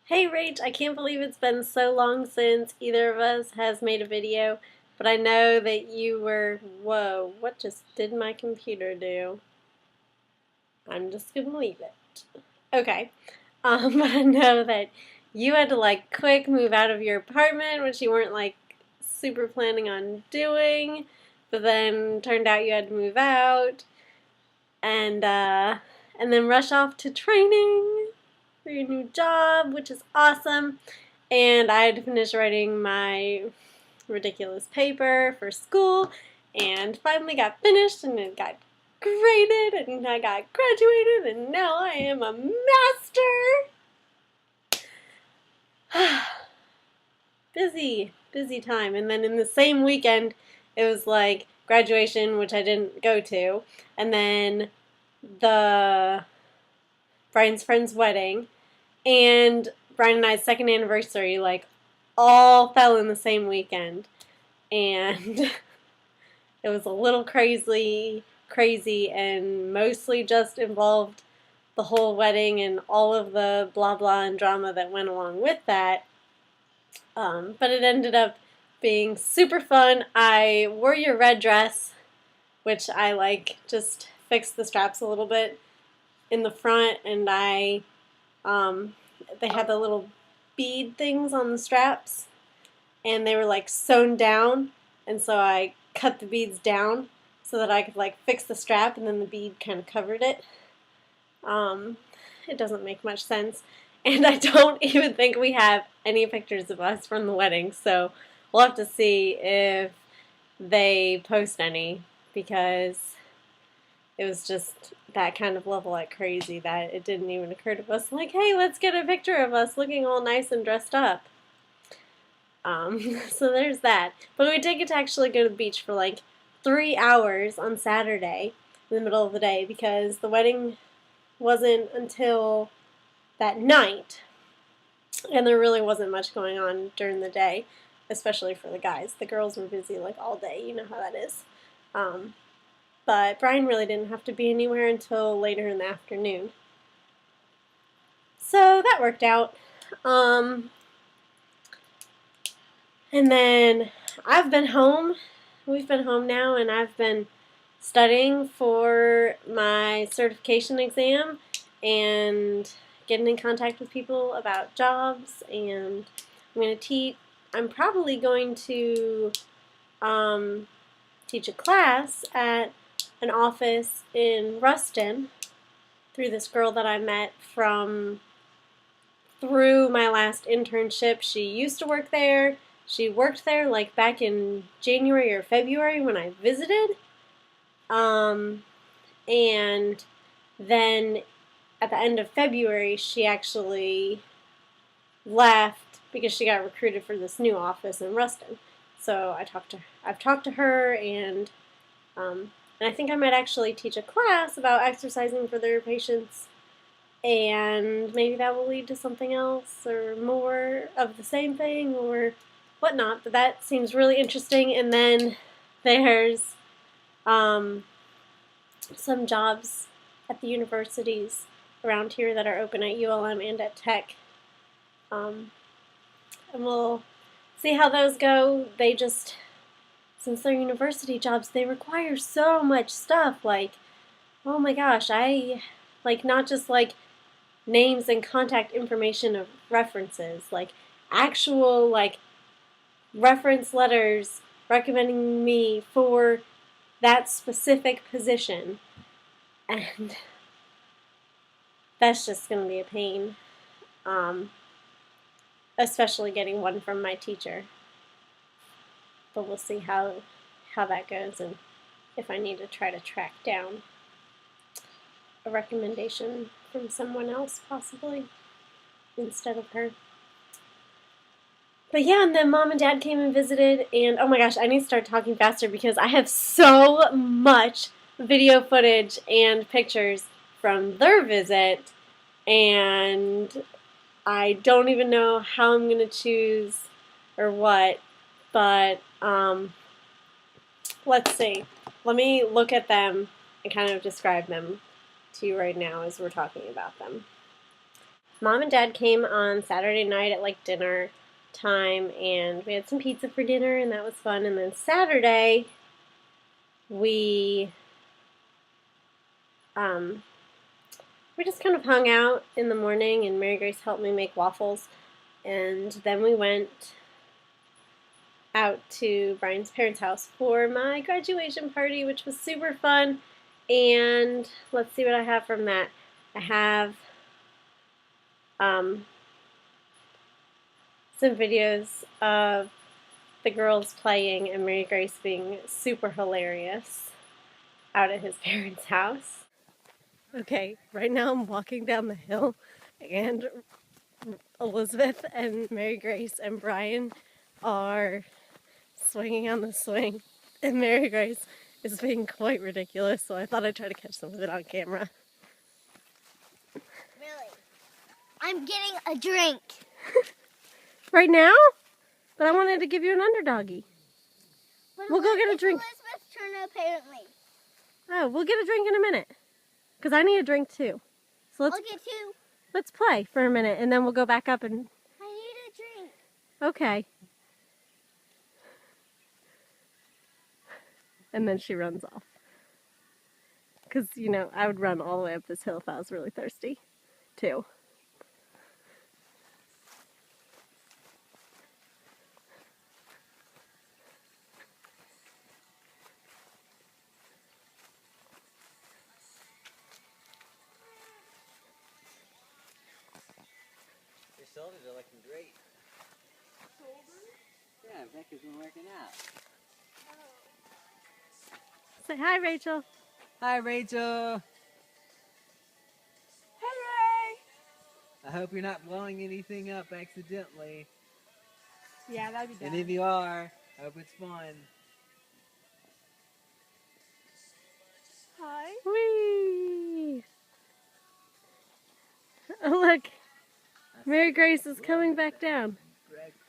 Hey Rach, I can't believe it's been so long since either of us has made a video, but I know that you were, whoa, what just did my computer do? I'm just gonna leave it. Okay, but I know that you had to like quick move out of your apartment, which you weren't like super planning on doing, but then turned out you had to move out and then rush off to training for your new job, which is awesome. And I had to finish writing my ridiculous paper for school and finally got finished and it got graded and I got graduated and now I am a master. busy time. And then in the same weekend it was like graduation, which I didn't go to, and then the Brian's friend's wedding and Brian and I's second anniversary, like, all fell in the same weekend. And it was a little crazy, and mostly just involved the whole wedding and all of the blah blah and drama that went along with that. But it ended up being super fun. I wore your red dress, which I like just fixed the straps a little bit in the front, and they had the little bead things on the straps, and they were like sewn down, and so I cut the beads down so that I could like fix the strap, and then the bead kind of covered it. It doesn't make much sense, and I don't even think we have any pictures of us from the wedding, so we'll have to see if they post any, because it was just that kind of level at crazy that it didn't even occur to us, like, hey, let's get a picture of us looking all nice and dressed up. So there's that. But we did get to actually go to the beach for like 3 hours on Saturday in the middle of the day because the wedding wasn't until that night. And there really wasn't much going on during the day, especially for the guys. The girls were busy like all day, you know how that is. But Brian really didn't have to be anywhere until later in the afternoon. So that worked out. And then I've been home. We've been home now, and I've been studying for my certification exam and getting in contact with people about jobs, and I'm going to teach. I'm probably going to teach a class at an office in Ruston through this girl that I met through my last internship. She used to work there. She worked there like back in January or February when I visited. And then at the end of February, she actually left because she got recruited for this new office in Ruston. So I've talked to her, and I think I might actually teach a class about exercising for their patients, and maybe that will lead to something else or more of the same thing or whatnot, but that seems really interesting. And then there's some jobs at the universities around here that are open at ULM and at Tech, and we'll see how those go. They just, since they're university jobs, they require so much stuff, like, oh my gosh, like, not just like names and contact information of references, like actual like reference letters recommending me for that specific position, and that's just going to be a pain, especially getting one from my teacher. But we'll see how that goes, and if I need to try to track down a recommendation from someone else possibly instead of her. But yeah, and then Mom and Dad came and visited, and oh my gosh, I need to start talking faster because I have so much video footage and pictures from their visit, and I don't even know how I'm going to choose or what, but let's see. Let me look at them and kind of describe them to you right now as we're talking about them. Mom and Dad came on Saturday night at like dinner time, and we had some pizza for dinner, and that was fun. And then Saturday, we just kind of hung out in the morning, and Mary Grace helped me make waffles. And then we went out to Brian's parents' house for my graduation party, which was super fun. And let's see what I have from that. I have some videos of the girls playing and Mary Grace being super hilarious out at his parents' house. Okay, right now I'm walking down the hill, and Elizabeth and Mary Grace and Brian are swinging on the swing, and Mary Grace is being quite ridiculous, so I thought I'd try to catch some of it on camera. Really? I'm getting a drink. Right now? But I wanted to give you an underdoggy. We'll go get a drink. Elizabeth's turn, apparently. Oh, we'll get a drink in a minute. Because I need a drink too. So I'll get two. let's play for a minute, and then we'll go back up and... I need a drink. Okay. And then she runs off. Because, you know, I would run all the way up this hill if I was really thirsty, too. Your shoulders are looking great. Shoulders? Yeah, Becca's been working out. Say hi, Rachel. Hi, Rachel. Hey, Ray! I hope you're not blowing anything up accidentally. Yeah, that'd be And bad. if you are, I hope it's fun. Hi. Whee! Oh, look. Mary Grace is coming back down. Breakfast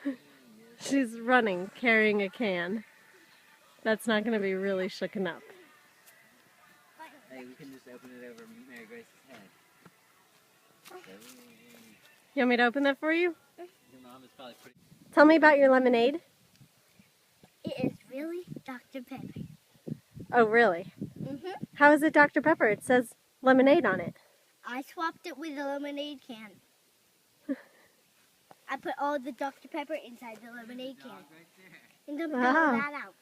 and She's running, carrying a can. That's not going to be really shooken up. Hey, we can just open it over Mary Grace's head. You want me to open that for you? Your mom is probably pretty... Tell me about your lemonade. It is really Dr. Pepper. Oh, really? Mm-hmm. How is it Dr. Pepper? It says lemonade on it. I swapped it with a lemonade can. I put all the Dr. Pepper inside the lemonade can. And then Wow. fill that out.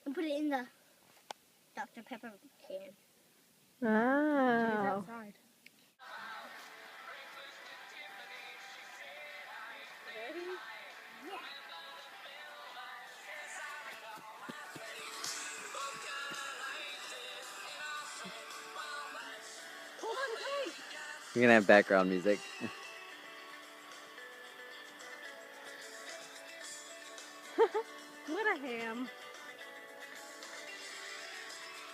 And put it in the Dr. Pepper can. Oh. Outside. You're gonna have background music. What a ham.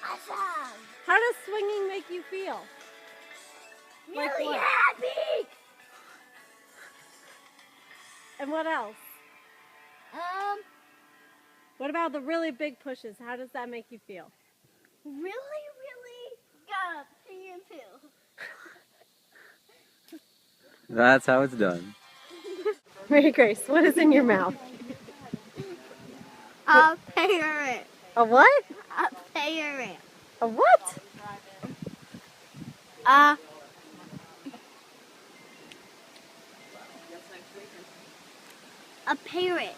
Awesome! How does swinging make you feel? Like Really what? happy! And what else? What about the really big pushes? How does that make you feel? Really got pee and poo. That's how it's done. Mary Grace, what is in your mouth? A parrot. A what? A parrot. A what? A parrot.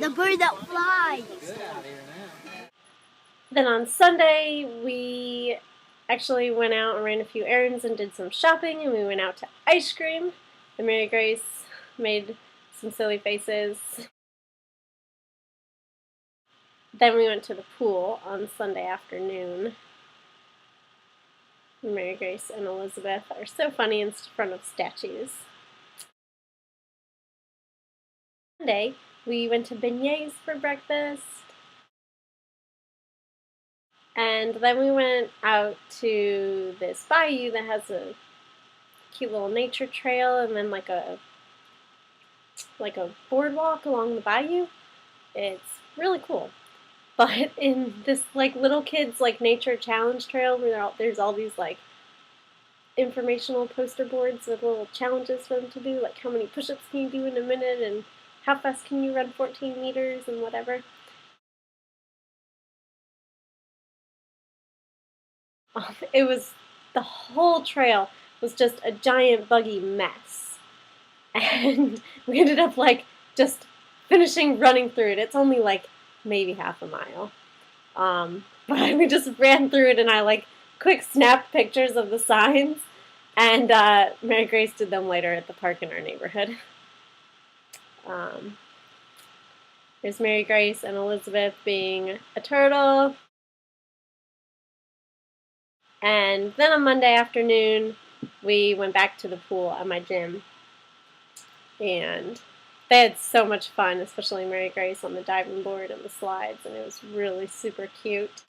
The bird that flies. Then on Sunday, we actually went out and ran a few errands and did some shopping, and we went out to ice cream. And Mary Grace made some silly faces. Then we went to the pool on Sunday afternoon. Mary Grace and Elizabeth are so funny in front of statues. Monday, we went to beignets for breakfast. And then we went out to this bayou that has a cute little nature trail and then like a boardwalk along the bayou. It's really cool. But in this like little kids like nature challenge trail where there's all these like informational poster boards with little challenges for them to do, like how many push-ups can you do in a minute and how fast can you run 14 meters and whatever. It was, the whole trail was just a giant buggy mess. And we ended up like just finishing running through it. It's only like maybe half a mile. But we just ran through it and I like quick snapped pictures of the signs, and Mary Grace did them later at the park in our neighborhood. Here's Mary Grace and Elizabeth being a turtle. And then on Monday afternoon, we went back to the pool at my gym. And they had so much fun, especially Mary Grace on the diving board and the slides, and it was really super cute.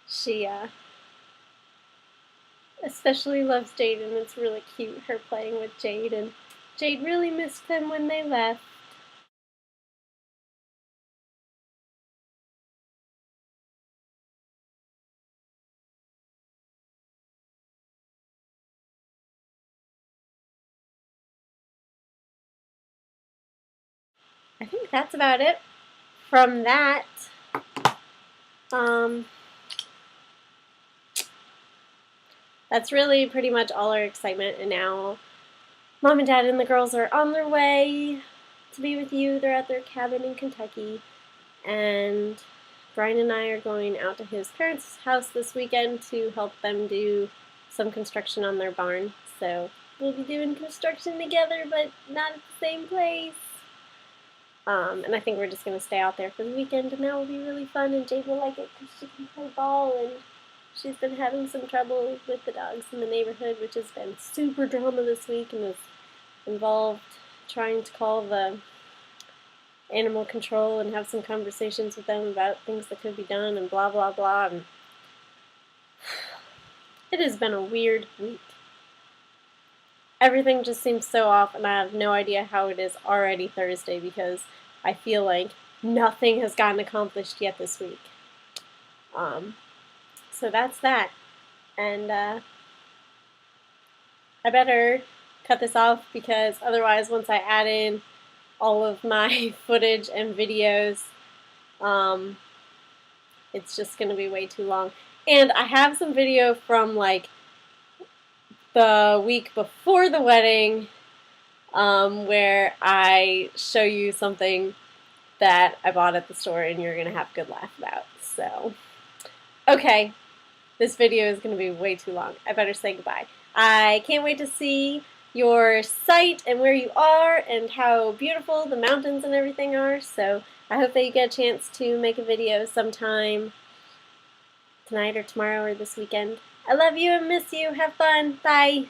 She especially loves Jade, and it's really cute, her playing with Jade, and Jade really missed them when they left. I think that's about it from that. That's really pretty much all our excitement, and now Mom and Dad and the girls are on their way to be with you. They're at their cabin in Kentucky, and Brian and I are going out to his parents' house this weekend to help them do some construction on their barn. So we'll be doing construction together, but not at the same place. And I think we're just going to stay out there for the weekend, and that will be really fun, and Jade will like it because she can play ball, and she's been having some trouble with the dogs in the neighborhood, which has been super drama this week and has involved trying to call the animal control and have some conversations with them about things that could be done and blah, blah, blah. And it has been a weird week. Everything just seems so off, and I have no idea how it is already Thursday because I feel like nothing has gotten accomplished yet this week. So that's that. And I better cut this off because otherwise once I add in all of my footage and videos, it's just going to be way too long. And I have some video from like the week before the wedding where I show you something that I bought at the store and you're going to have a good laugh about. So, okay, this video is going to be way too long. I better say goodbye. I can't wait to see your site and where you are and how beautiful the mountains and everything are. So I hope that you get a chance to make a video sometime tonight or tomorrow or this weekend. I love you and miss you. Have fun. Bye.